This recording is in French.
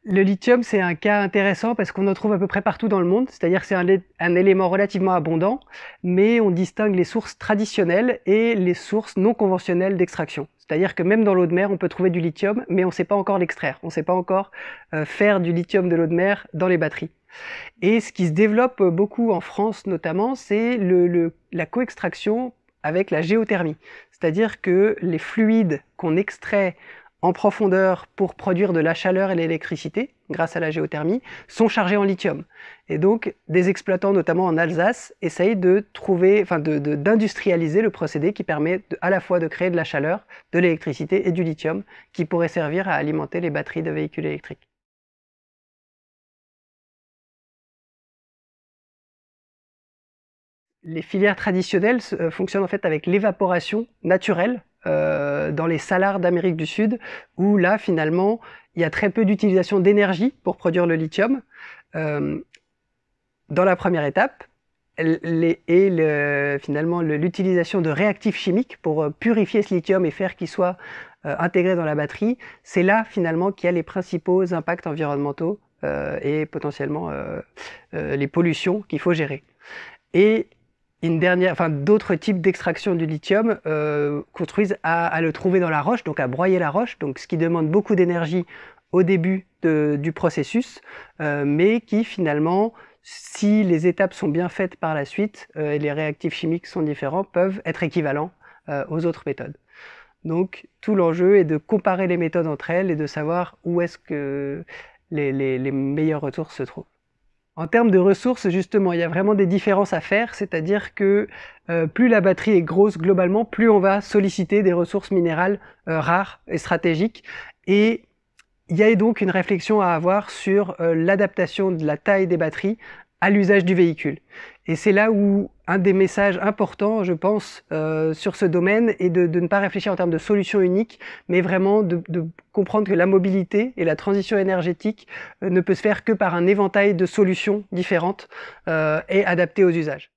Le lithium, c'est un cas intéressant parce qu'on en trouve à peu près partout dans le monde, c'est-à-dire que c'est un élément relativement abondant, mais on distingue les sources traditionnelles et les sources non conventionnelles d'extraction. C'est-à-dire que même dans l'eau de mer, on peut trouver du lithium, mais on ne sait pas encore l'extraire, on ne sait pas encore faire du lithium de l'eau de mer dans les batteries. Et ce qui se développe beaucoup en France notamment, c'est la coextraction avec la géothermie. C'est-à-dire que les fluides qu'on extrait en profondeur pour produire de la chaleur et de l'électricité, grâce à la géothermie, sont chargés en lithium. Et donc, des exploitants, notamment en Alsace, essayent de trouver, enfin, d'industrialiser le procédé qui permet à la fois de créer de la chaleur, de l'électricité et du lithium, qui pourrait servir à alimenter les batteries de véhicules électriques. Les filières traditionnelles fonctionnent en fait avec l'évaporation naturelle dans les salars d'Amérique du Sud, où là finalement il y a très peu d'utilisation d'énergie pour produire le lithium. Euh, dans la première étape, finalement l'utilisation de réactifs chimiques pour purifier ce lithium et faire qu'il soit intégré dans la batterie, c'est là finalement qu'il y a les principaux impacts environnementaux et potentiellement les pollutions qu'il faut gérer. Et d'autres types d'extraction du lithium construisent à le trouver dans la roche, donc à broyer la roche, donc ce qui demande beaucoup d'énergie au début du processus, mais qui finalement, si les étapes sont bien faites par la suite et les réactifs chimiques sont différents, peuvent être équivalents aux autres méthodes. Donc tout l'enjeu est de comparer les méthodes entre elles et de savoir où est-ce que les meilleures ressources se trouvent. En termes de ressources, justement, il y a vraiment des différences à faire, c'est-à-dire que plus la batterie est grosse globalement, plus on va solliciter des ressources minérales rares et stratégiques. Et il y a donc une réflexion à avoir sur l'adaptation de la taille des batteries à l'usage du véhicule. Et c'est là où un des messages importants, je pense, sur ce domaine est de ne pas réfléchir en termes de solutions uniques, mais vraiment de comprendre que la mobilité et la transition énergétique ne peut se faire que par un éventail de solutions différentes et adaptées aux usages.